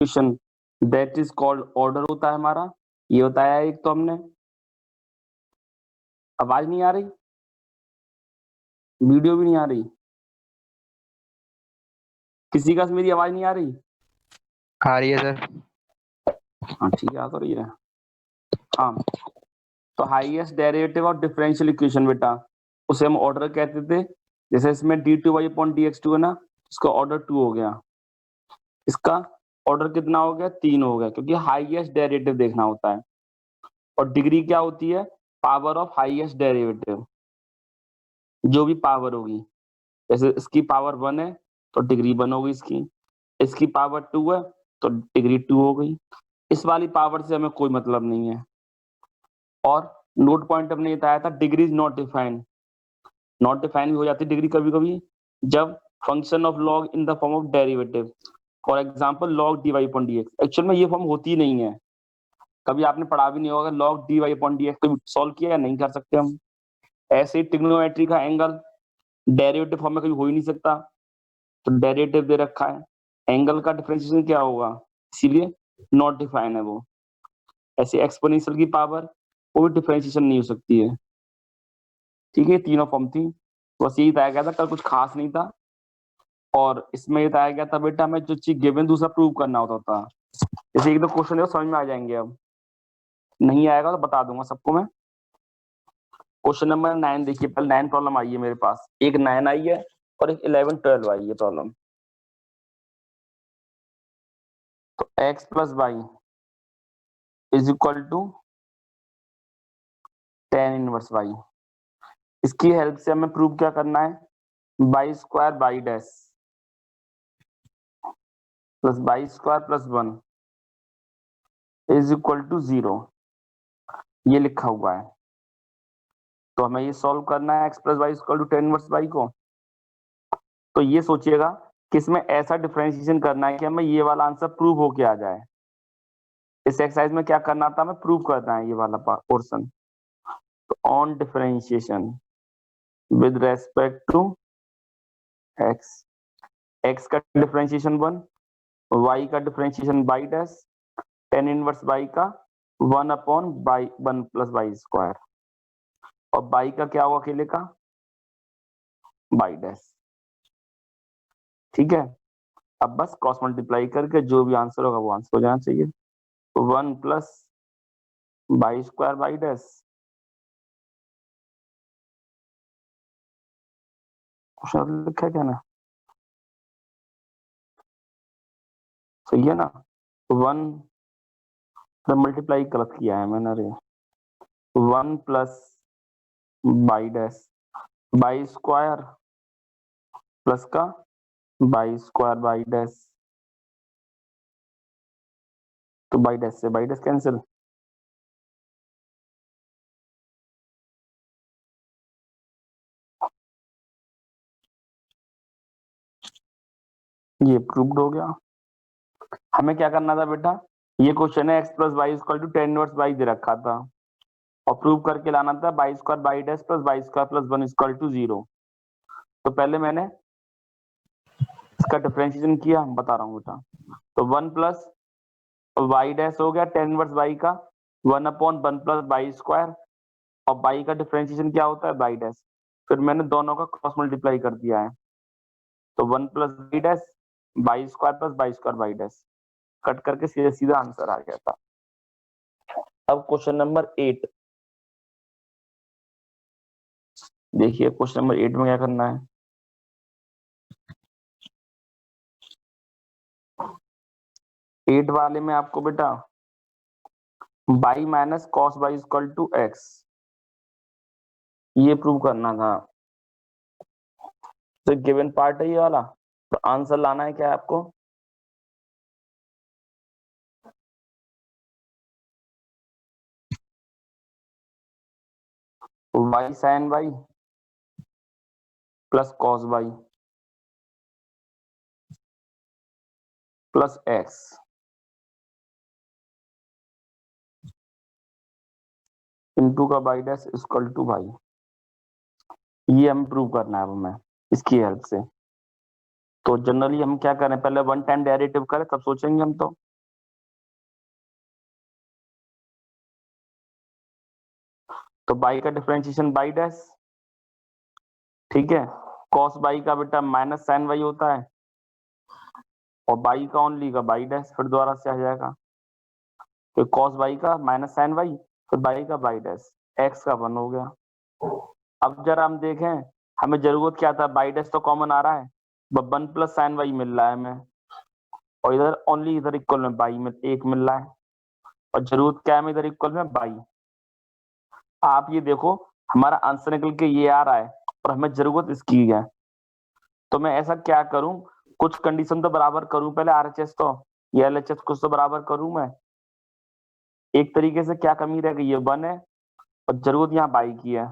Distribution that is called order होता है हमारा, ये बताया एक तो हमने। आवाज नहीं आ रही, वीडियो भी नहीं आ रही, किसी का मेरी आवाज नहीं आ रही? आ रही है सर। हाँ ठीक है, आ तो रही है। हाँ, तो highest derivative of differential equation बेटा, उसे हम ऑर्डर कहते थे। जैसे इसमें d2y/dx2 है ना, इसका ऑर्डर 2 हो गया, इसका ऑर्डर कितना हो गया, 3 हो गया, क्योंकि हाईएस्ट डेरिवेटिव देखना होता है। और डिग्री क्या होती है, पावर ऑफ हाईएस्ट डेरिवेटिव, जो भी पावर होगी। जैसे इसकी पावर 1 है तो डिग्री 1 होगी, इसकी पावर 2 है तो डिग्री 2 हो गई। इस वाली पावर से हमें कोई मतलब नहीं है। और नोट पॉइंट हमने बताया था, degree is not defined. Not defined भी हो जाती है डिग्री कभी कभी, जब function of log in the form of derivative, for example log dy अपॉन dx, एक्चुअल में ये फॉर्म होती नहीं है, कभी आपने पढ़ा भी नहीं होगा। लॉग dy अपॉन dx कभी सॉल्व किया या नहीं कर सकते हम। ऐसे ही ट्रिग्नोमेट्री का एंगल डेरिवेटिव फॉर्म में कभी हो ही नहीं सकता, तो डेरिवेटिव दे रखा है, एंगल का डिफरेंशिएशन क्या होगा, इसीलिए नॉट डिफाइन है वो। ऐसे एक्सपोनेंशियल की पावर, वो भी डिफरेंशिएशन नहीं हो सकती है। ठीक है, तीनों फॉर्म थी, बस यही बताया गया था, कल कुछ खास नहीं था। और इसमें बताया गया था बेटा हमें जो चीज गिवन दूसरा प्रूव करना होता था। जैसे एक दो क्वेश्चन है समझ में आ जाएंगे, अब नहीं आएगा तो बता दूंगा सबको मैं। क्वेश्चन नंबर 9 देखिए, पहले 9 प्रॉब्लम आई है मेरे पास, एक 9 आई है और एक 11-12 आई है प्रॉब्लम। तो x plus y is equal to tan inverse y, इसकी हेल्प से हमें प्रूव क्या करना है, y square y dash plus y square plus 1 is equal to 0, ये लिखा हुआ है। तो हमें ये सॉल्व करना है, x plus y equal to tan inverse y को। तो ये सोचिएगा कि इसमें ऐसा डिफरेंशिएशन करना है कि हमें ये वाला आंसर प्रूव होके आ जाए। इस एक्सरसाइज में क्या करना था, हमें प्रूव करना है ये वाला पोर्शन। तो on differentiation with respect to x, x का डिफरेंशिएशन 1, वाई का differentiation y dash, tan inverse y का 1 upon y 1 plus y square, और बाई का क्या होगा अकेले का, बाई डैश। ठीक है, अब बस क्रॉस मल्टीप्लाई करके जो भी आंसर होगा वो आंसर हो जाना चाहिए। तो 1 plus y square y dash, question लिखा है क्या ना, सही है ना। 1 मल्टीप्लाई गलत किया है मैंने, अरे 1 plus by dash by square plus का बाई स्क्वायर बाई डैश, तो बाई डैश से बाई डैश कैंसिल, ये प्रूव्ड हो गया। हमें क्या करना था बेटा, ये क्वेश्चन है x plus y equal to tan inverse y दे रखा था, और प्रूव करके लाना था y square y dash plus y square plus 1 equal to 0। तो पहले मैंने इसका डिफरेंशिएशन किया, बता रहा हूँ बेटा। तो 1 प्लस वाई डैश हो गया टेन इनवर्स वाई का 1 अपॉन 1 प्लस बाई स्क्वायर, और बाई का डिफरेंशिएशन क्या होता है, बाई डैश। फिर मैंने दोनों का क्रॉस मल्टीप्लाई कर दिया है, तो 1 plus by dash by square plus y square y dash, cut करके सीधा सीधा आंसर आ गया था। अब क्वेश्चन नंबर 8 देखिए, क्वेश्चन नंबर 8 में क्या करना है। 8 वाले में आपको बेटा y minus cos y equal to x, ये प्रूव करना था। तो गिवन पार्ट है ये वाला, तो आंसर लाना है क्या है आपको, y sine y plus cos y plus x into का by dash equal to y, ये हम प्रूव करना है अब हमें इसकी हेल्प से। तो जनरली हम क्या करें, पहले वन टाइम डेरिवेटिव करें तब सोचेंगे हम तो। तो बाई का डिफरेंशिएशन बाई डैश, ठीक है। कॉस बाई का बेटा माइनस साइन बाई होता है, और बाई का ओनली का बाई डैश फिर दोबारा से आ जाएगा। तो कॉस बाई का माइनस साइन बाई, फिर बाई का बाई डैश, एक्स का 1 हो गया। अब जरा हम देखें, हमें जरूरत क्या था, बाई डैश तो कॉमन आ रहा है, 1 प्लस साइन बाई मिल रहा है हमें, और इधर ओनली इधर इक्वल में बाई में 1 मिल रहा है, और जरूरत क्या है हमें इधर इक्वल में बाई। आप ये देखो, हमारा आंसर निकल के ये आ रहा है और हमें जरूरत इसकी है। तो मैं ऐसा क्या करूं, कुछ कंडीशन तो बराबर करूं पहले, आरएचएस तो या एलएचएस कुछ तो बराबर करूं मैं। एक तरीके से क्या कमी रह गई, ये 1 है और जरूरत यहाँ बाई की है,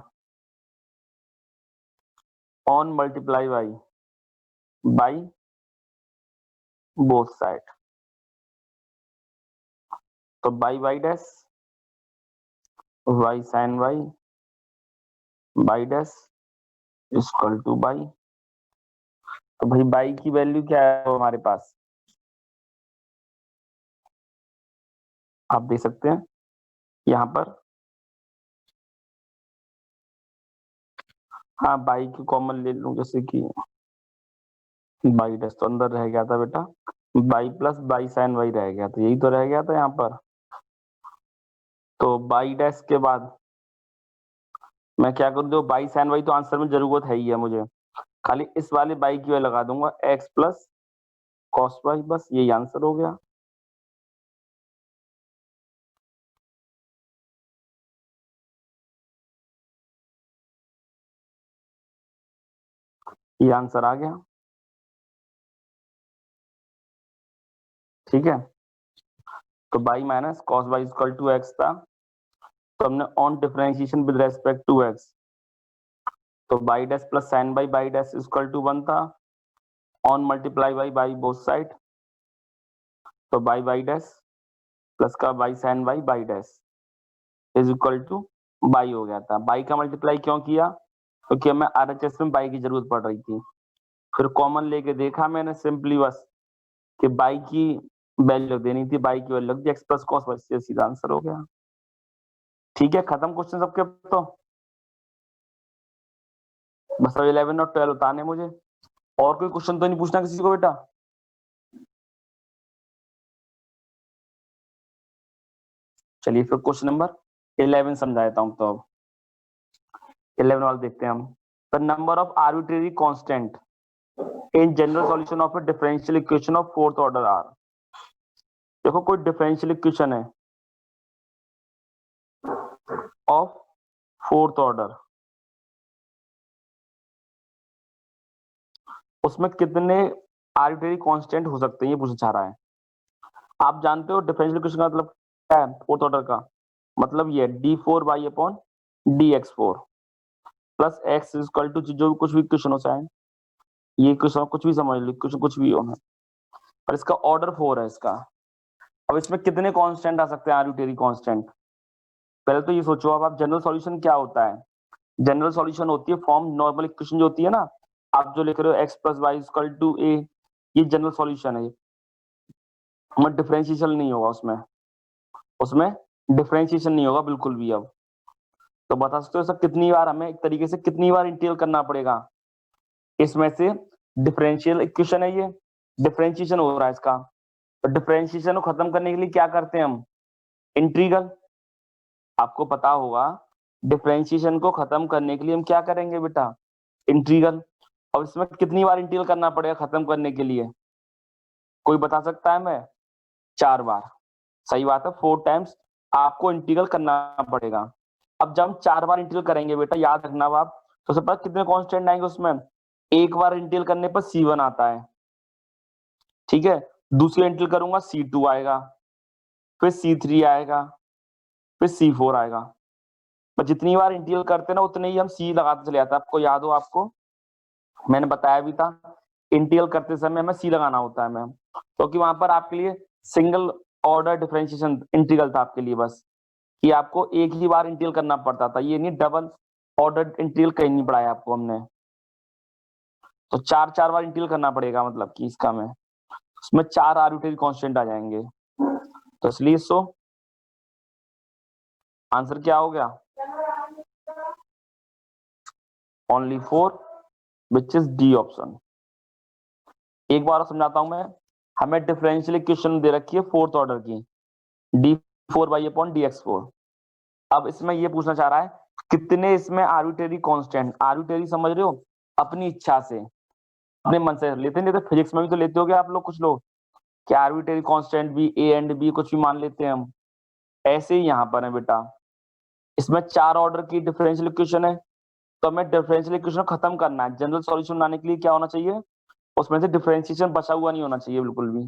on multiply by both side. तो by dash y sine by dash equal to by. तो भाई बाई की वैल्यू क्या है हमारे पास, आप देख सकते हैं यहाँ पर। हाँ बाई की कॉमन ले लूं, जैसे कि बाई डैश तो अंदर रह गया था बेटा, by plus by sine by रह गया, तो यही तो रह गया था यहाँ पर। तो बाई डैश के बाद मैं क्या करूँ, दो बाई साइन बाई तो आंसर में जरूरत है ही है मुझे, खाली इस वाले बाई की वैल्यू लगा दूंगा, एक्स प्लस कॉस बाई, बस यही आंसर हो गया। ये आंसर आ गया, ठीक है। तो y minus cos y equal to x था, तो हमने on differentiation with respect to x, तो by dash plus sine by dash equal to 1 था, on multiply by both side, तो बाई डैश प्लस का y sine by dash is equal to y हो गया था। बाई का multiply क्यों किया, क्योंकि हमें आरएचएस में बाई की जरूरत पड़ रही थी। फिर कॉमन लेके देखा मैंने सिंपली बस कि बाई की वैल्यू देनी थी, बाई की वैल्यू लग गई, एक्स प्लस कॉस बाई से सीधा आंसर हो गया। ठीक है, खत्म क्वेश्चन सबके। तो बस अब 11 और 12 बताने मुझे, और कोई क्वेश्चन तो नहीं पूछना किसी को बेटा। चलिए फिर क्वेश्चन नंबर 11 समझा देता हूँ। तो अब 11 वाला देखते हैं हम। The number of arbitrary constant in general solution of a differential equation of fourth order are. देखो कोई डिफरेंशियल इक्वेशन है ऑफ फोर्थ ऑर्डर, उसमें कितने आर्बिट्रेरी कांस्टेंट हो सकते हैं, ये पूछना चाह रहा है। आप जानते हो डिफरेंशियल इक्वेशन का मतलब क्या है, फोर्थ ऑर्डर का मतलब ये d four y upon d x four plus x equal to, जो भी कुछ भी इक्वेशन हो चाहे ये इक्वेशन कुछ भी समझ लो, इक्वेशन कुछ भी हो, पर इसका ऑर्डर 4 है इसका। अब इसमें कितने कांस्टेंट आ सकते हैं आर्बिट्रेरी कांस्टेंट, पहले तो ये सोचो। अब आप जनरल सॉल्यूशन क्या होता है, जनरल सॉल्यूशन होती है फॉर्म नॉर्मल इक्वेशन जो होती है ना, आप जो लिख रहे हो x plus y equal to a, ये जनरल सॉल्यूशन है। हमें डिफरेंशिएशन नहीं होगा उसमें, उसमें डिफरेंशिएशन नहीं होगा बिल्कुल भी। अब तो बता सकते हो सर कितनी बार हमें एक तरीके से कितनी बार इंटीग्रल करना पड़ेगा, इसमें से डिफरेंशियल इक्वेशन है ये, डिफरेंशिएशन हो रहा है इसका, तो डिफरेंशिएशन को खत्म करने के लिए क्या करते हैं हम, इंटीग्रल। आपको पता होगा डिफरेंशिएशन को खत्म करने के लिए हम क्या करेंगे बेटा, इंटीग्रल। अब इसमें कितनी बार इंटीग्रल करना पड़ेगा खत्म करने के लिए, कोई बता सकता है मैं, 4 बार। सही बात है, 4 टाइम्स आपको इंटीग्रल करना पड़ेगा। अब जब हम 4 बार इंटीग्रल करेंगे बेटा, याद रखना अब आप, तो सबसे पहले कितने कांस्टेंट आएंगे उसमें, एक बार इंटीग्रल करने पर C1 आता है, ठीक है। दूसरी इंटीग्रल करूंगा C2 आएगा, फिर C3 आएगा, फिर C4 आएगा। पर जितनी बार इंटीग्रल करते हैं ना उतने ही हम C लगाते चले जाते हैं। आपको याद हो, आपको मैंने बताया भी था, इंटीग्रल करते समय हमें C लगाना होता है मैम, क्योंकि वहां पर आपके लिए सिंगल ऑर्डर डिफरेंशिएशन इंटीग्रल था आपके लिए, बस कि आपको एक ही बार इंटीग्रल करना पड़ता था, ये नहीं डबल ऑर्डर इंटीग्रल कहीं नहीं पढ़ाया आपको हमने। तो 4 बार इंटीग्रल करना पड़ेगा, मतलब कि इसका में उसमें 4 आर्बिट्रेरी कांस्टेंट आ जाएंगे। तो इसलिए सो आंसर क्या हो गया, only 4 which is D option. एक बार और समझाता हूं मैं। हमें डिफरेंशियल इक्वेशन दे रखी है फोर्थ ऑर्डर की, d4y/dx4। अब इसमें ये पूछना चाह रहा है कितने इसमें आर्बिट्रेरी कांस्टेंट, आर्बिट्रेरी समझ रहे हो, अपनी इच्छा से अपने मन से लेते नहीं, तो फिजिक्स में भी तो लेते होगे आप लोग, कुछ लोग, कि आर्बिट्रेरी कांस्टेंट भी ए एंड बी कुछ भी मान लेते हैं हम। ऐसे ही यहाँ पर है बेटा, इसमें 4 ऑर्डर की डिफरेंशियल इक्वेशन है, तो हमें डिफरेंशियल इक्वेशन खत्म करना है। जनरल सॉल्यूशन बनाने के लिए क्या होना चाहिए, उसमें से डिफरेंशिएशन बचा हुआ नहीं होना चाहिए बिल्कुल भी।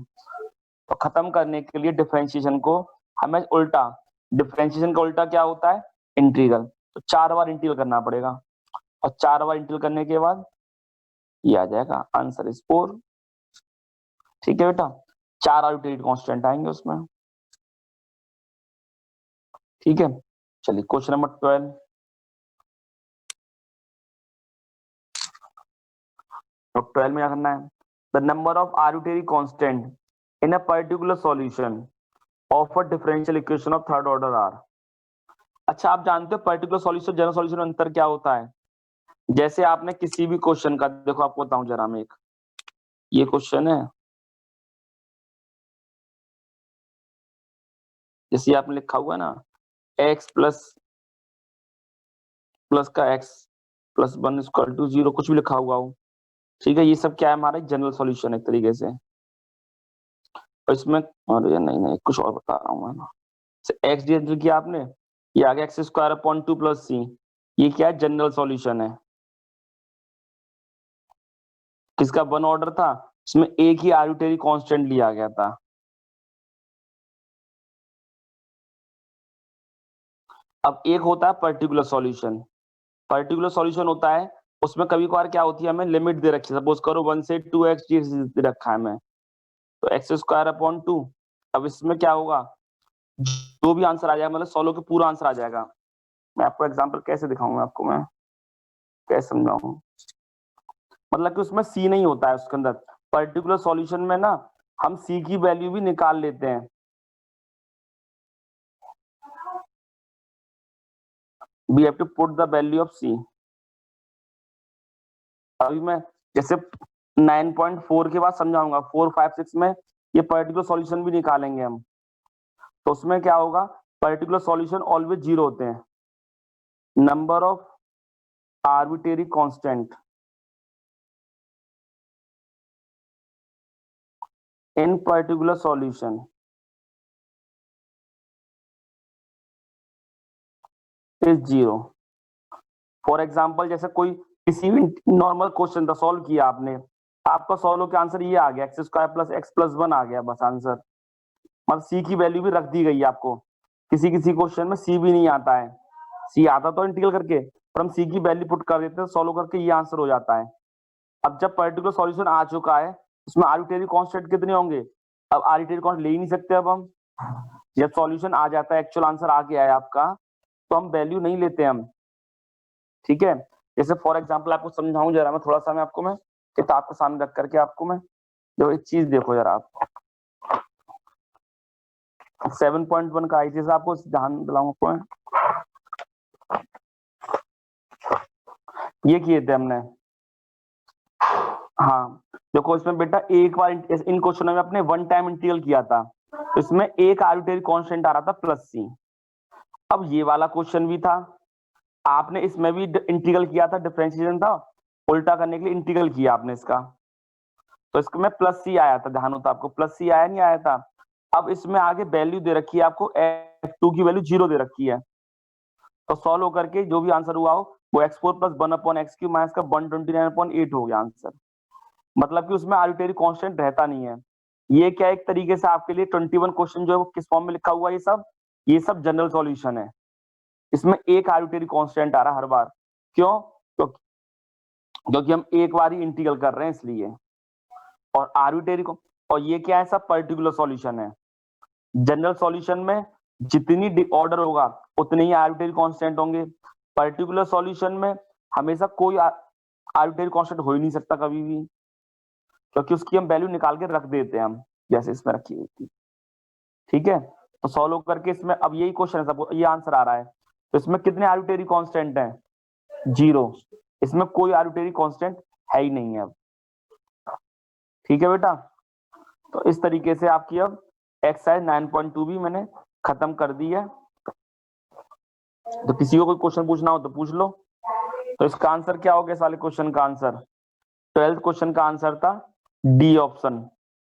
तो खत्म करने के लिए डिफरेंशिएशन को हमें उल्टा, डिफरेंशिएशन का उल्टा क्या होता है, इंटीग्रल। तो 4 बार इंटीग्रल करना पड़ेगा, और 4 बार इंटीग्रल करने के बाद ये आ जाएगा, आंसर इज 4। ठीक है बेटा, 4 आर्बिट्रेरी कांस्टेंट आएंगे उसमें। ठीक है, चलिए क्वेश्चन नंबर 12। तो 12 में क्या करना है, the number of arbitrary constant in a particular solution of a differential equation of third order are. अच्छा, आप जानते हो पर्टिकुलर सॉल्यूशन जनरल सॉल्यूशन में अंतर क्या होता है। जैसे आपने किसी भी क्वेश्चन का, देखो आपको बताऊं जरा मैं, एक ये क्वेश्चन है, जैसे आपने लिखा हुआ है ना, x प्लस प्लस का x प्लस 1 = 0, कुछ भी लिखा हुआ हो, ठीक है, ये सब क्या है, हमारा जनरल सॉल्यूशन एक तरीके से। और इसमें, अरे नहीं नहीं कुछ और बता रहा हूँ मैं, एक्स डी किया आपने, ये आ गया x² + 2 + c, ये क्या है, जनरल सॉल्यूशन है। किसका 1 ऑर्डर था, इसमें एक ही आर्बिट्रेरी कांस्टेंट लिया गया था। अब एक होता है पर्टिकुलर सॉल्यूशन, पर्टिकुलर सॉल्यूशन होता है, उसमें कभी कभार क्या होती है, हमें लिमिट दे रखी है, सपोज करो 1 से 2x दे रखा है हमें, तो x²/2। अब इसमें क्या होगा, जो भी आंसर आ जाएगा, मतलब सॉल्व के पूरा आंसर आ जाएगा। मैं आपको एग्जांपल कैसे दिखाऊंगा, आपको मैं कैसे समझाऊं, मतलब कि उसमें सी नहीं होता है उसके अंदर। पर्टिकुलर सॉल्यूशन में ना हम सी की वैल्यू भी निकाल लेते हैं। We have to put the value of c. अभी मैं जैसे 9.4 के बाद समझाऊंगा, 4, 5, 6 में ये पर्टिकुलर सॉल्यूशन भी निकालेंगे हम। तो उसमें क्या होगा, पर्टिकुलर सॉल्यूशन ऑलवेज 0 होते हैं। Number of arbitrary constant in particular solution is 0। For example, जैसे कोई किसी भी नॉर्मल क्वेश्चन था, सॉल्व किया आपने, आपका सॉल्व के आंसर ये आ गया, x² + x + 1 आ गया बस आंसर। मतलब सी की वैल्यू भी रख दी गई है आपको। किसी किसी क्वेश्चन में सी भी नहीं आता है, सी आता तो इंटीग्रल करके, पर हम सी की वैल्यू पुट कर देते हैं, सॉल्व करके ये आंसर हो जाता है। अब जब पर्टिकुलर सॉल्यूशन आ चुका है, उसमें आर्बिट्रेरी कांस्टेंट कितने होंगे, अब आर्बिट्रेरी कांस्टेंट ले ही नहीं सकते। अब हम जब सॉल्यूशन आ जाता है, एक्चुअल आंसर आ गया है आपका, तो हम वैल्यू नहीं लेते हम। ठीक है, जैसे फॉर एग्जांपल आपको समझाऊं जरा मैं, थोड़ा सा मैं आपको, मैं किताब के सामने रख करके आपको मैं, जो एक चीज देखो जरा आप, 7.1 का आई थी, आपको ध्यान दिलाऊं आपको मैं। ये किए थे हमने, हाँ देखो इसमें बेटा एक बार इन क्वेश्चनों में अपने 1 टाइम इंटीग्रल किया था, इसमें एक आर्बिट्रेरी कांस्टेंट आ रहा था +c। अब ये वाला क्वेश्चन भी था, आपने इसमें भी इंटीग्रल किया था, डिफरेंशिएशन था, उल्टा करने के लिए इंटीग्रल किया आपने इसका, तो इसमें +c आया था, ध्यान होता आपको, +c आया नहीं आया था। अब इसमें आगे वैल्यू दे रखी है आपको, f2 की वैल्यू 0 दे रखी है, तो सॉल्व होकर के जो भी आंसर हुआ हो वो x4 + 1/x³ माइनस का 129.8 हो गया आंसर। मतलब कि उसमें आर्बिट्रेरी कांस्टेंट रहता नहीं है। ये क्या एक तरीके से आपके लिए 21 क्वेश्चन जो है वो किस फॉर्म में लिखा हुआ है, ये सब जनरल सॉल्यूशन है। इसमें एक आर्बिट्रेरी कांस्टेंट आ रहा है हर बार, क्यों, क्योंकि हम एक बार ही इंटीग्रल कर रहे हैं इसलिए। और आर्बिट्रेरी को, और ये क्या है, सब पर्टिकुलर सॉल्यूशन है। जनरल सॉल्यूशन में जितनी ऑर्डर होगा उतने ही आर्बिट्रेरी कांस्टेंट होंगे। पर्टिकुलर सॉल्यूशन में हमेशा कोई आर्बिट्रेरी कांस्टेंट हो ही नहीं सकता कभी भी, क्योंकि उसकी हम वैल्यू निकाल के रख देते हैं हम, जैसे इसमें रखी हुई थी। ठीक है, तो सॉल्व करके इसमें अब यही क्वेश्चन है, सब ये आंसर आ रहा है, तो इसमें कितने आर्बिट्रेरी कांस्टेंट हैं, 0। इसमें कोई आर्बिट्रेरी कांस्टेंट है ही नहीं है अब। ठीक है बेटा, तो इस तरीके से आपकी अब एक्सरसाइज 9.2 भी मैंने खत्म कर दी है। तो किसी को कोई क्वेश्चन पूछना हो तो पूछ लो। तो इसका आंसर क्या हो गया इस वाले क्वेश्चन का आंसर? 12th क्वेश्चन का आंसर था डी ऑप्शन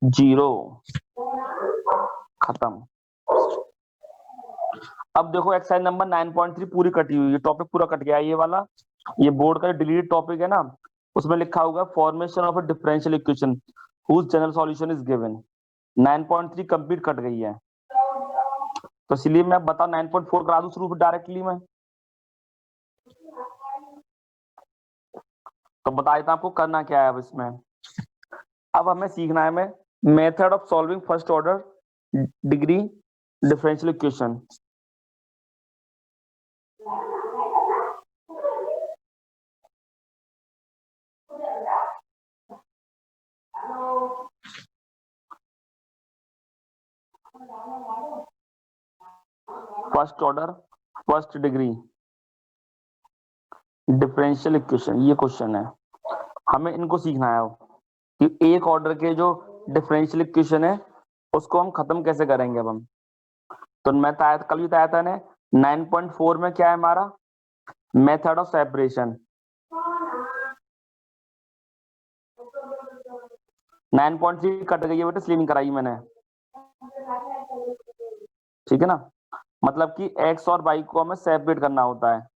0। खत्म। अब देखो एक्सरसाइज नंबर 9.3 पूरी कटी हुई है, टॉपिक पूरा कट गया ये वाला। ये बोर्ड का डिलीट टॉपिक है ना, उसमें लिखा होगा formation of a differential equation whose general solution is given. 9.3 complete cut गई है, तो इसलिए मैं बताओ 9.4 करा दूं शुरू डायरेक्टली मैं। तो बता देता आपको करना क्या है अब इसमें। अब हमें सीखना है मैं method of solving first order degree differential equation. First order first degree differential equation, ये क्वेश्चन है। हमें इनको सीखना है कि एक ऑर्डर के जो डिफरेंशियल इक्वेशन है उसको हम खत्म कैसे करेंगे अब हम। तो मैं कल भी बताया था ने 9.4 में क्या है हमारा मेथड ऑफ सेपरेशन। 9.3 कट गई है बेटा, इसलिए नहीं कराई मैंने। ठीक है ना, मतलब कि x और y को हमें सेपरेट करना होता है।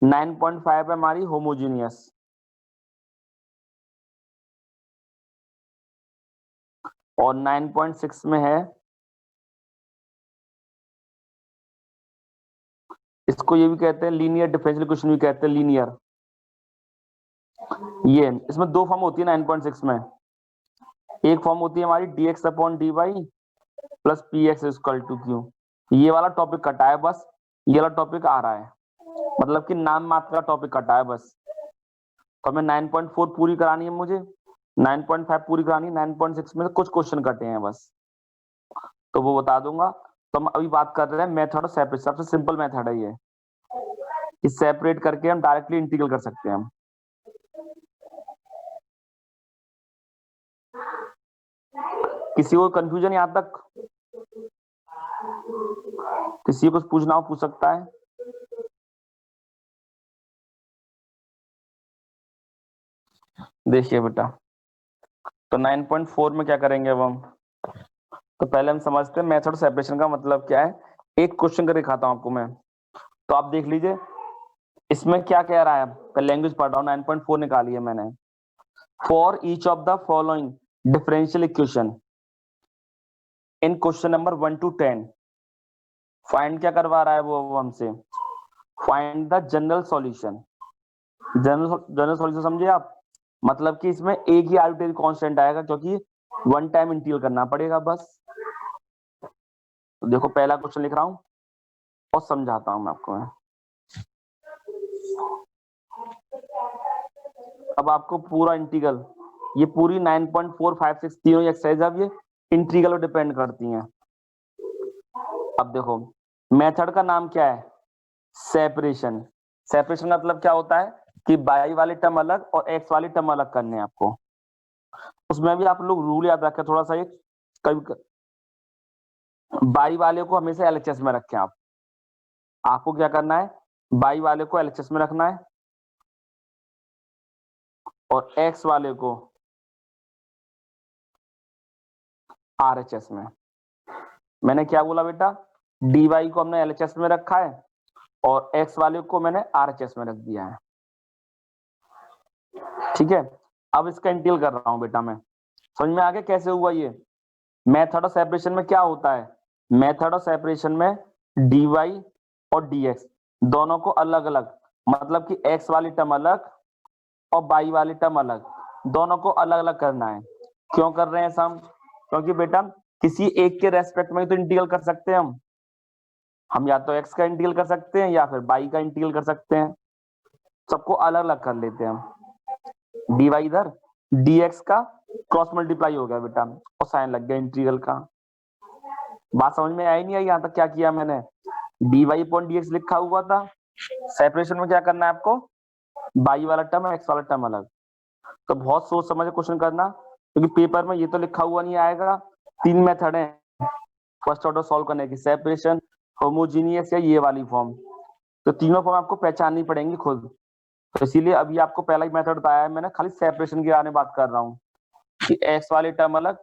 9.5 है हमारी होमोजीनियस, और 9.6 में है इसको ये भी कहते हैं लीनियर डिफरेंशियल इक्वेशन भी कहते हैं लीनियर। ये इसमें दो फॉर्म होती है 9.6 में। एक फॉर्म होती है हमारी dx upon dy plus px equal to q। ये वाला टॉपिक कटा है बस, ये वाला टॉपिक आ रहा है, मतलब कि नाम मात्र का टॉपिक कटा है बस। तो हमें 9.4 पूरी करानी है मुझे, 9.5 पूरी करानी है, 9.6 में कुछ क्वेश्चन कटे हैं बस, तो वो बता दूंगा। तो हम अभी बात कर रहे हैं मेथड ऑफ सेपरेट, सबसे सिंपल मेथड है ये, इस सेपरेट करके हम डायरेक्टली इंटीग्रल कर सकते हैं हम। किसी को कंफ्यूजन यहां तक? किसी को कुछ पूछना हो पूछ सकता है। देखिए बेटा, तो 9.4 में क्या करेंगे अब हम। तो पहले हम समझते हैं मेथड सेपरेशन का मतलब क्या है। एक क्वेश्चन कर दिखाता हूं आपको मैं, तो आप देख लीजिए इसमें क्या कह रहा है। पहले लैंग्वेज पढ़ रहा हूं, 9.4 निकाली है मैंने। For each of the following differential equation in question number 1 to 10 find क्या करवा रहा है वो हमसे, find the general solution. General solution समझे आप, मतलब कि इसमें एक ही आर्बिट्रेरी कांस्टेंट आएगा क्योंकि वन टाइम इंटीग्रल करना पड़ेगा बस। तो देखो पहला क्वेश्चन लिख रहा हूं और समझाता हूं मैं आपको। अब आपको पूरा इंटीग्रल, ये पूरी 9.456 तीनों एक्सरसाइज अब ये इंटीग्रल पर डिपेंड करती हैं। अब देखो मेथड का नाम क्या है, सेपरेशन। सेपरेशन का मतलब क्या होता है कि बाई वाले टर्म अलग और एक्स वाले टर्म अलग करने हैं आपको। उसमें भी आप लोग रूल याद रखें थोड़ा सा, एक कभी बाई वाले को हमेशा एलएचएस में रखें आप। आपको क्या करना है, बाई वाले को एलएचएस में रखना है और एक्स वाले को आरएचएस में। मैंने क्या बोला बेटा, डी वाई को हमने एलएचएस में रखा है और एक्स वाले को मैंने आरएचएस में रख दिया है। ठीक है, अब इसका इंटीग्रल कर रहा हूं बेटा मैं, समझ में आ गया कैसे हुआ ये। मेथड ऑफ सेपरेशन में क्या होता है, मेथड ऑफ सेपरेशन में dy और dx दोनों को अलग अलग, मतलब कि x वाली टर्म अलग और y वाली टर्म अलग, दोनों को अलग अलग करना है। क्यों कर रहे हैं ऐसा हम, क्योंकि बेटा किसी एक के रेस्पेक्ट में तो इंटीग्रल कर सकते हैं हम या तो x का इंटीग्रल कर सकते हैं या फिर y का इंटीग्रल कर सकते हैं। सबको अलग अलग कर लेते हैं हम। dy इधर, dx का क्रॉस मल्टीप्लाई हो गया बेटा और साइन लग गया इंटीग्रल का। बात समझ में आई नहीं आई यहां तक क्या किया मैंने, dy अपॉन dx लिखा हुआ था सेपरेशन में क्या करना है आपको, बाई वाला टर्म एक्स वाला टर्म अलग। तो बहुत सोच समझ के क्वेश्चन करना, क्योंकि पेपर में ये तो लिखा हुआ नहीं आएगा। 3 मेथड है फर्स्ट ऑर्डर सॉल्व करने की, सेपरेशन, होमोजीनियस या ये वाली फॉर्म। तो तीनों फॉर्म आपको पहचाननी पड़ेंगी खुद। तो इसीलिए अभी आपको पहला ही मेथड बताया है मैंने, खाली सेपरेशन के बारे में बात कर रहा हूँ कि एक्स वाली टर्म अलग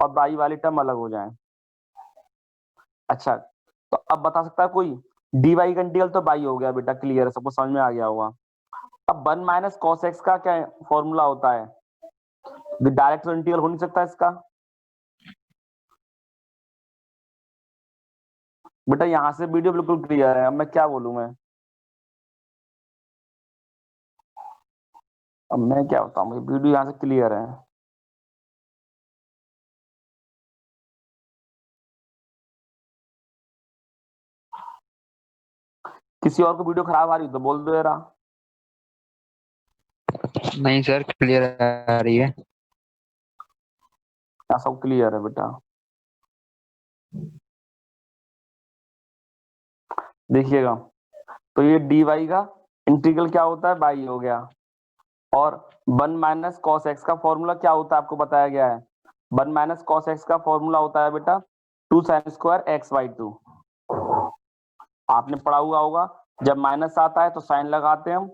और बाई वाली टर्म अलग हो जाए। अच्छा, तो अब बता सकता है कोई, डी वाई का इंटीग्रल तो बाई हो गया बेटा, क्लियर है, सबको समझ में आ गया होगा। अब 1 माइनस कॉस एक्स का क्या फॉर्मूला होता है, डायरेक्ट इंटीग्रल हो नहीं सकता इसका बेटा। यहाँ से वीडियो बिल्कुल क्लियर है, अब मैं क्या बोलूं मैं, अब मैं क्या बताऊं, वीडियो यहाँ से क्लियर है। किसी और को वीडियो खराब आ रही हो तो बोल दो जरा। नहीं सर, क्लियर आ रही है। यहाँ सब क्लियर है बेटा। देखिएगा, तो ये डी वाई का इंटीग्रल क्या होता है, बाई हो गया। और 1 माइनस कॉस एक्स का फॉर्मूला क्या होता है आपको बताया गया है। 1 माइनस कॉस एक्स का फॉर्मूला होता है बेटा 2 साइन स्क्वायर एक्स बाई 2। आपने पढ़ा हुआ होगा, जब माइनस आता है तो साइन लगाते हैं हम,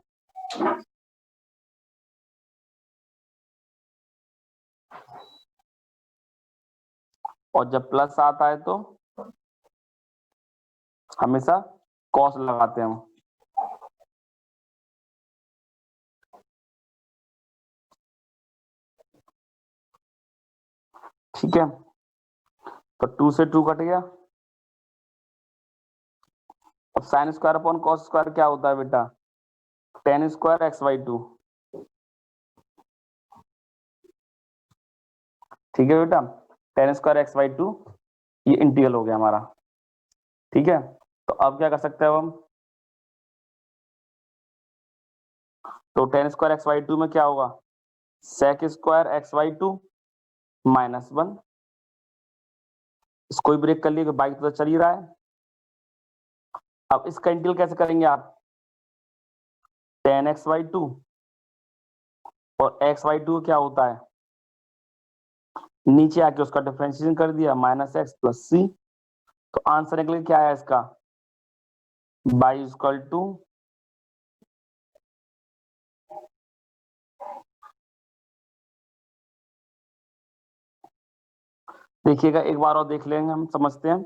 और जब प्लस आता है तो हमेशा कॉस लगाते हैं हम। ठीक है, तो 2 से 2 कट गया। अब sine square upon cos square क्या होता है बेटा, टेन स्क्वायर एक्स बाई 2। ठीक है बेटा, टेन स्क्वायर एक्स बाई 2, ये इंटीग्रल हो गया हमारा। ठीक है, तो अब क्या कर सकते हैं अब हम, तो टेन स्क्वायर एक्स बाई 2 में क्या होगा, sec square x by 2 minus 1। इसको ही ब्रेक कर लिए, बाई तो चल ही रहा है। अब इसका इंटीग्रल कैसे करेंगे आप, टेन एक्स बाई 2 और एक्स बाई 2 क्या होता है, नीचे आके उसका डिफरेंशिएशन कर दिया, माइनस एक्स प्लस सी। तो आंसर निकल क्या है इसका, बाई इक्वल टू, देखिएगा एक बार और देख लेंगे, हम समझते हैं।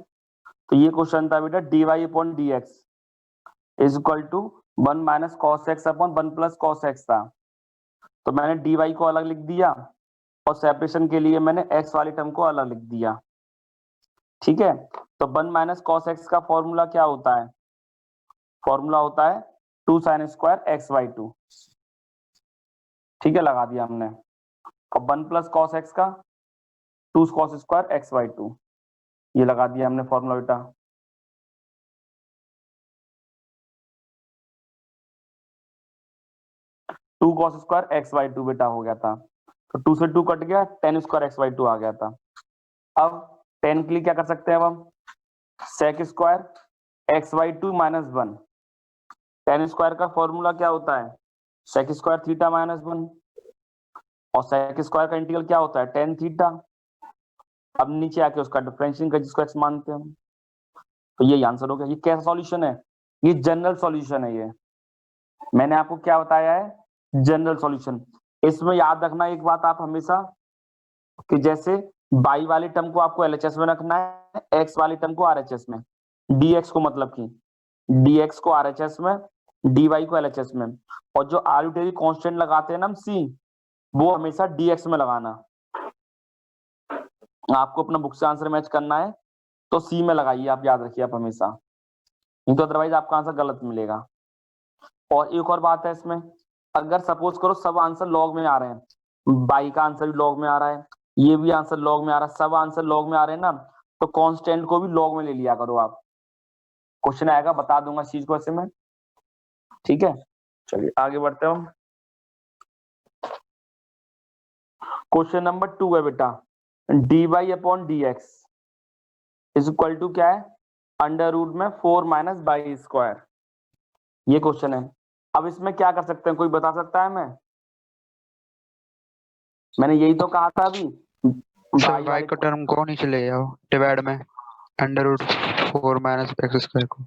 तो ये क्वेश्चन था बेटा d y upon d x is equal to 1 minus cos x upon 1 plus cos x था। तो मैंने डी वाई को अलग लिख दिया और सेपरेशन के लिए मैंने एक्स वाली टर्म को अलग लिख दिया। ठीक है, तो 1 माइनस कॉस एक्स का फॉर्मूला क्या होता है, फॉर्मूला होता है 2 साइन स्क्वायर एक्स बाई 2। ठीक है, लगा दिया हमने। और 1 प्लस कॉस एक्स का 2 कॉस स्क्वायर एक्स बाई 2, ये लगा दिया हमने फॉर्मूला बेटा। Two cos square x by 2 बेटा हो गया था। तो 2 से 2 कट गया, टेन स्क्वायर एक्स बाई 2 आ गया था। अब 10 के लिए क्या कर सकते हैं अब हम, sec square x by 2 minus 1। Tan square का फॉर्मूला क्या होता है, सेक स्क्वायर थीटा माइनस 1, और सेक स्क्वायर का इंटीग्रल क्या होता है, टेन थीटा। अब नीचे आके उसका डिफरेंशिएशन कर, जिसको एक्स मानते हैं हम। तो ये आंसर हो गया। ये कैसा सॉल्यूशन है, ये जनरल सॉल्यूशन है। ये मैंने आपको क्या बताया है, जनरल सॉल्यूशन। इसमें याद रखना एक बात आप हमेशा, कि जैसे बाई वाली टर्म को आपको एलएचएस में रखना है, एक्स वाली टर्म को आरएचएस में, डीएक्स को मतलब कि डीएक्स को आरएचएस में, डीवाई को एलएचएस में। और जो आर्बिट्रेरी कांस्टेंट लगाते हैं ना हम सी, वो हमेशा डीएक्स में लगाना। आपको अपना बुक से आंसर मैच करना है तो सी में लगाइए, आप याद रखिए आप हमेशा, नहीं तो अदरवाइज आपका आंसर गलत मिलेगा। और एक और बात है इसमें, अगर सपोज करो सब आंसर लॉग में आ रहे हैं, बाई का आंसर भी लॉग में आ रहा है, ये भी आंसर लॉग में आ रहा है, सब आंसर लॉग में आ रहे हैं ना, तो कांस्टेंट को भी लॉग में ले लिया करो आप। क्वेश्चन आएगा बता दूंगा इस चीज को ऐसे में। ठीक है, चलिए आगे बढ़ते हैं हम। क्वेश्चन नंबर 2 है बेटा, d y upon d x is equal to क्या है, अंडर रूट में 4 माइनस बाई स्क्वायर। ये क्वेश्चन है। अब इसमें क्या कर सकते हैं, कोई बता सकता है? मैंने यही तो कहा था अभी, सर बाई y वाले को टर्म को नीचे ले आओ डिवाइड में √4 माइनस एक्स स्क्वायर को।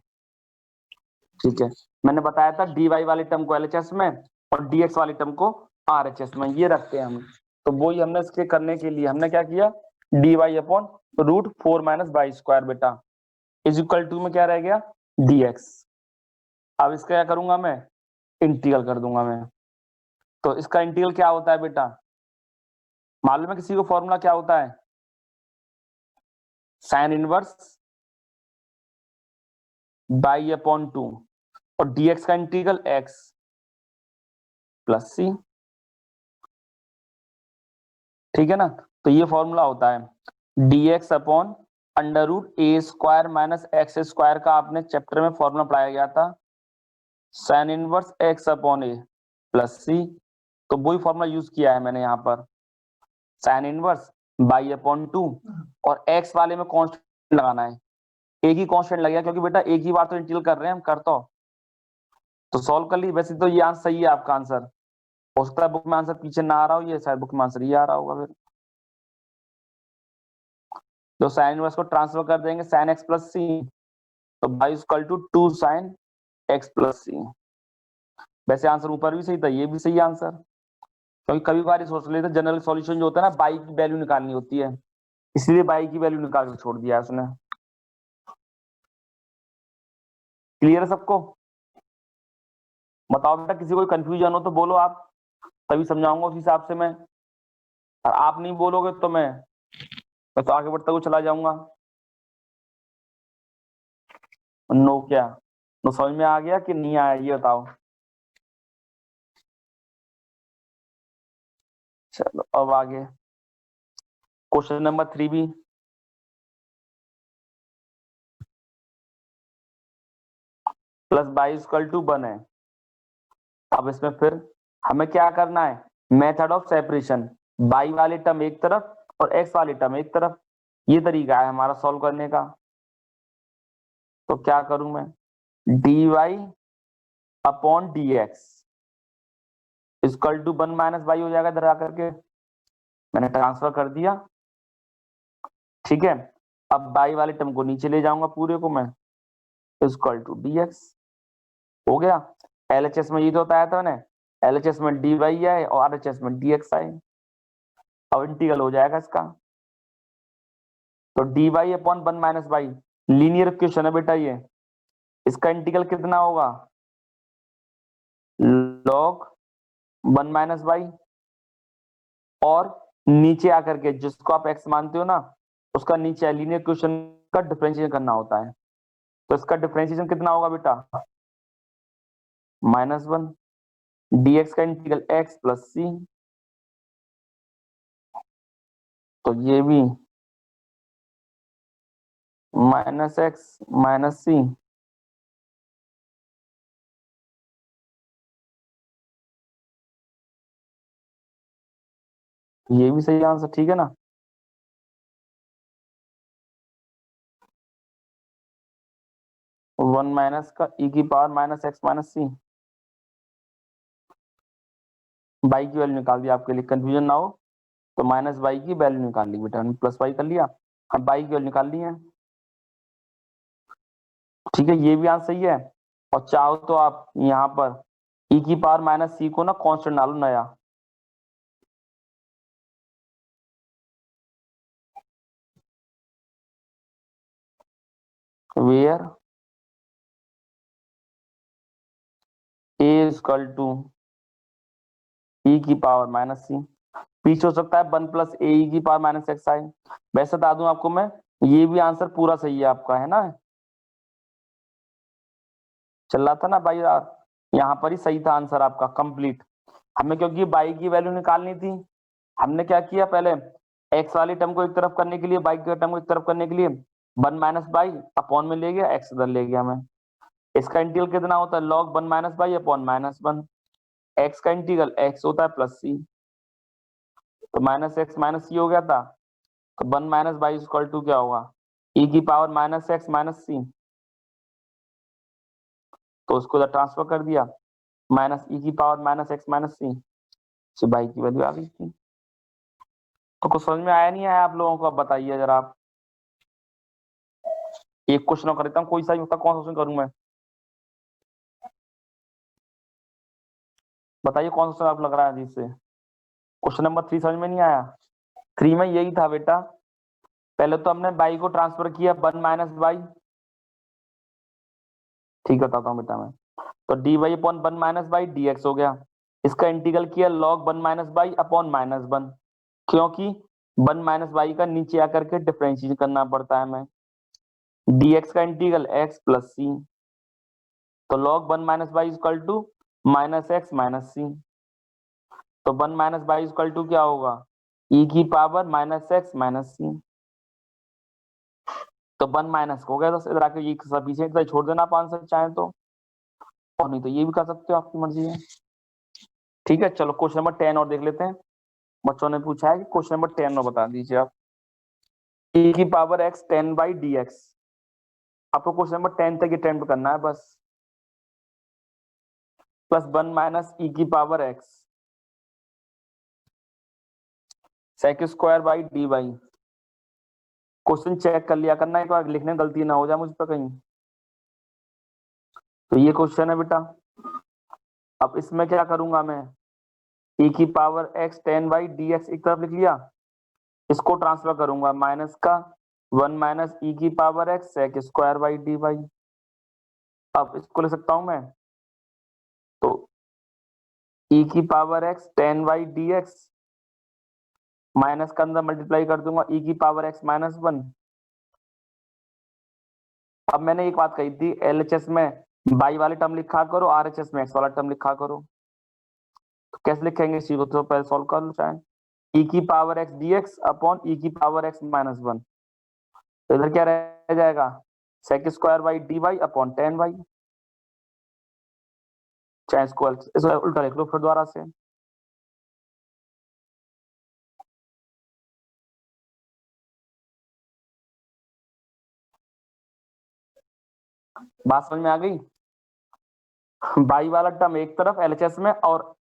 ठीक है, मैंने बताया था dy वाले टर्म को LHS में और dx वाले टर्म को RHS में, ये रखते हैं हम। तो वही हमने इसके करने के लिए हमने क्या किया, dy upon √4 minus y square बेटा इज इक्वल टू में क्या रह गया, dx। अब इसका क्या करूंगा मैं, इंटीग्रल कर दूंगा मैं। तो इसका इंटीग्रल क्या होता है बेटा, मालूम है किसी को फॉर्मूला क्या होता है, साइन इनवर्स बाई अपॉन 2 और dx का इंटीग्रल x प्लस सी, ठीक है ना। तो ये फॉर्मूला होता है dx upon √a² minus x square का आपने चैप्टर में फॉर्मूला पढ़ाया गया था, sine inverse x upon a plus c. तो वही फॉर्मूला यूज किया है मैंने यहाँ पर, साइन इनवर्स बाई अपॉन 2 और x वाले में कांस्टेंट लगाना है, एक ही कांस्टेंट लगेगा क्योंकि बेटा एक ही बार तो इंटीग्रल कर रहे हैं हम, कर तो सॉल्व कर ली। वैसे तो ये आंसर सही है आपका आंसर, हो सकता है बुक में आंसर पीछे ना आ रहा हो, ये शायद बुक में आंसर ये आ रहा होगा। फिर तो साइन इनवर्स को ट्रांसफर कर देंगे साइन एक्स प्लस सी, तो y equal to 2 sine x plus c. वैसे आंसर ऊपर भी सही था, ये भी सही आंसर, क्योंकि कभी बार सोच लेते जनरल सॉल्यूशन जो होता है ना, बाई की वैल्यू निकालनी होती है, इसलिए बाई की वैल्यू निकाल के छोड़ दिया उसने। क्लियर है सबको? बताओ बेटा, किसी को कंफ्यूजन हो तो बोलो आप, तभी समझाऊंगा उस हिसाब से मैं, और आप नहीं बोलोगे तो मैं तो आगे बढ़ता हुआ चला जाऊंगा। नो क्या, नो समझ में आ गया कि नहीं आया, ये बताओ। चलो अब आगे क्वेश्चन नंबर 3 भी, प्लस बाई इक्वल टू 1 है। अब इसमें फिर हमें क्या करना है, मेथड ऑफ सेपरेशन, बाई वाले टर्म एक तरफ और एक्स वाले टर्म एक तरफ, ये तरीका है हमारा सॉल्व करने का। तो क्या करूं मैं, dy अपॉन dx equal to 1 minus y हो जाएगा इधर आकर के, मैंने ट्रांसफर कर दिया, ठीक है। अब बाई वाले टर्म को नीचे ले जाऊंगा पूरे को मैं, इक्वल टू dx हो गया। LHS में ये तो बताया था मैंने, LHS में dy है और RHS में dx है। अब इंटीग्रल हो जाएगा इसका, तो dy upon 1 minus by, linear equation है बेटा ये, इसका इंटीग्रल कितना होगा, log 1 माइनस बाई, और नीचे आकर के जिसको आप x मानते हो ना, उसका नीचे लीनियर इक्वेशन का डिफरेंशिएशन करना होता है। तो इसका डिफरेंशिएशन कितना होगा बेटा, -1 dx का इंटीग्रल x प्लस सी, तो ये भी -x माइनस सी, ये भी सही आंसर, ठीक है ना। वन माइनस का e की power -x minus c, y की वैल्यू निकाल दी आपके लिए, कंफ्यूजन ना हो तो माइनस बाई की वैल्यू निकाल ली बेटा, प्लस बाई कर लिया, अब बाई की वैल्यू निकाल ली है, ठीक है। ये भी आंसर सही है। और चाहो तो आप यहाँ पर e की पावर माइनस सी को ना कांस्टेंट डालो नया, where a equal to e की पावर माइनस सी, पीछे हो सकता है 1 प्लस ए की पावर माइनस एक्स आई। वैसे बता दूं आपको मैं, ये भी आंसर पूरा सही है आपका, है ना। चल रहा था ना भाई यार, यहाँ पर ही सही था आंसर आपका कंप्लीट। हमें क्योंकि बाई की वैल्यू निकालनी थी, हमने क्या किया पहले, एक्स वाली टर्म को एक तरफ करने के लिए, बाई के टर्म को एक तरफ करने के लिए 1 माइनस बाई अपॉन में ले गया, एक्स इधर ले गया मैं। इसका इंटीग्रल कितना होता है, log 1 minus y upon -1, x का इंटीग्रल एक्स होता है प्लस सी, तो -x माइनस सी हो गया था, तो 1 माइनस बाई इक्वल टू क्या होगा, e की पावर -x माइनस सी, तो उसको इधर ट्रांसफर कर दिया, माइनस ई की power minus x minus c y की वैल्यू आ गई थी। तो कुछ समझ में आया नहीं आया आप लोगों को? अब बताइए जरा आप। एक क्वेश्चन और कर देता हूँ, कोई सा ही होता, कौन सा क्वेश्चन करूं मैं? बताइए कौन सा आप लग रहा है जिससे। क्वेश्चन नंबर 3 समझ में नहीं आया? 3 में यही था बेटा, पहले तो हमने बाई को ट्रांसफर किया 1 माइनस बाई, ठीक बताता हूँ बेटा मैं। तो d y upon 1 minus y d x हो गया। इसका इंटीग्रल किया log 1 minus y upon minus 1, क्योंकि 1 माइनस बाई का नीचे आकर के डिफरेंशिएट करना पड़ता है हमें। डी एक्स का इंटीग्रल एक्स प्लस सी, तो log 1 minus y equal to minus x minus c. तो 1 माइनस बाई इक्वल टू क्या होगा? ई की power minus x minus c. तो 1 माइनस हो गया, तो इधर आके ये सब पीछे एक छोड़ देना आप आंसर चाहे तो, और नहीं तो ये भी कर सकते हो, आपकी मर्जी है। ठीक है, चलो क्वेश्चन नंबर 10 और देख लेते हैं। बच्चों ने पूछा है कि क्वेश्चन नंबर 10 और बता दीजिए आप। ई की power x 10 y d x, आपको क्वेश्चन नंबर 10 तक अटेम्प्ट करना है बस। प्लस 1 माइनस ई की power x sec square y d y. Question check कर लिया करना एक बार, लिखने में गलती ना हो जाए मुझ पर कहीं। तो ये क्वेश्चन है बेटा। अब इसमें क्या करूंगा मैं, ई की power x 10 y d x एक तरफ लिख लिया, इसको ट्रांसफर करूंगा माइनस का 1 माइनस ई की power x sec square y d y. अब इसको लिख सकता हूं मैं, तो ई की power x 10 y d x minus का अंदर मल्टीप्लाई कर दूंगा ई की पावर एक्स माइनस 1। अब मैंने एक बात कही थी, एलएचएस में बाई वाले टर्म लिखा करो, आरएचएस में एक्स वाला टर्म लिखा करो। तो कैसे लिखेंगे इसी को, तो पहले सॉल्व कर लो चाहे। ई की power x d x upon e की पावर एक्स माइनस 1, तो इधर क्या रह जाएगा, sec square y d y upon 10 y. चाहे इसको उल्टा लिख लो फिर दोबारा से। बात समझ में आ गई? बाई वाला टर्म एक तरफ एलएचएस में और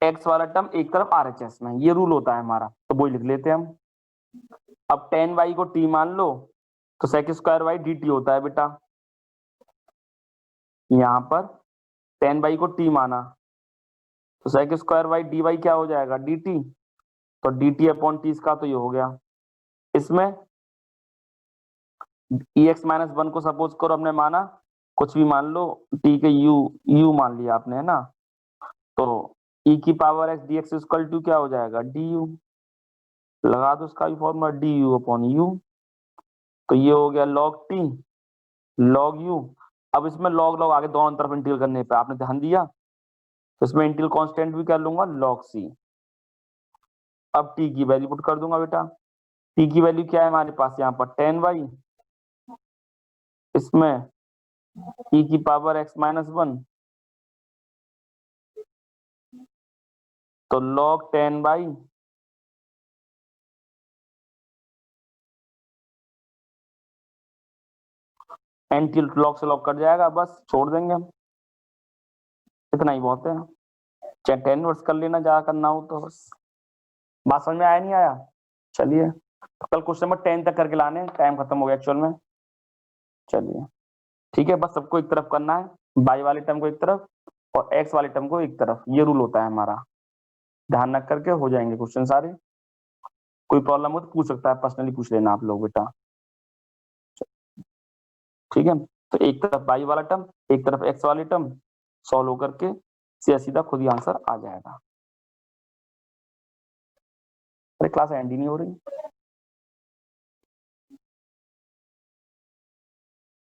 एक्स वाला टर्म एक तरफ आरएचएस में, ये रूल होता है हमारा, तो वही लिख लेते हैं हम। अब 10 वाई को टी मान लो, तो sec square y d t होता है बेटा। यहाँ पर 10 वाई को टी माना, तो sec square y d y क्या हो जाएगा, डी टी। तो डी टी अपॉन टी इसका तो ये हो गया। इसमें ई एक्स माइनस 1 को सपोज करो हमने माना, कुछ भी मान लो, टी के यू यू मान लिया आपने, है ना। तो ई की power x d x equal to क्या हो जाएगा, डी यू। लगा दो उसका भी formula, d u upon u. तो ये हो गया लॉग टी लॉग यू। अब इसमें लॉग लॉग आगे दोनों तरफ इंटीग्रल करने पे आपने ध्यान दिया, तो इसमें इंटीग्रल कांस्टेंट भी कर लूंगा लॉग सी। अब टी की वैल्यू पुट कर दूंगा बेटा। टी की वैल्यू क्या है हमारे पास यहाँ पर 10 वाई, इसमें ई की पावर एक्स माइनस 1, तो लॉग 10 बाई एंटी लॉग से लॉग कट जाएगा, बस छोड़ देंगे हम, इतना ही बहुत है। चाहे 10 वर्ष कर लेना, ज्यादा करना हो तो बस। बात समझ में आया नहीं आया? चलिए, तो कल क्वेश्चन नंबर 10 तक करके लाने, टाइम खत्म हो गया एक्चुअल में। चलिए ठीक है, बस सबको एक तरफ करना है, बाई वाले टर्म को एक तरफ और एक्स वाले टर्म को एक तरफ, ये रूल होता है हमारा। ध्यान रख करके हो जाएंगे क्वेश्चन सारे। कोई प्रॉब्लम हो तो पूछ सकता है, पर्सनली पूछ लेना आप लोग बेटा। ठीक है, तो एक तरफ बाई वाला टर्म, एक तरफ एक्स वाले टर्म, सॉल्व होकर के सीधा सीधा खुद ही आंसर आ जाएगा। अरे क्लास एंड ही नहीं हो रही।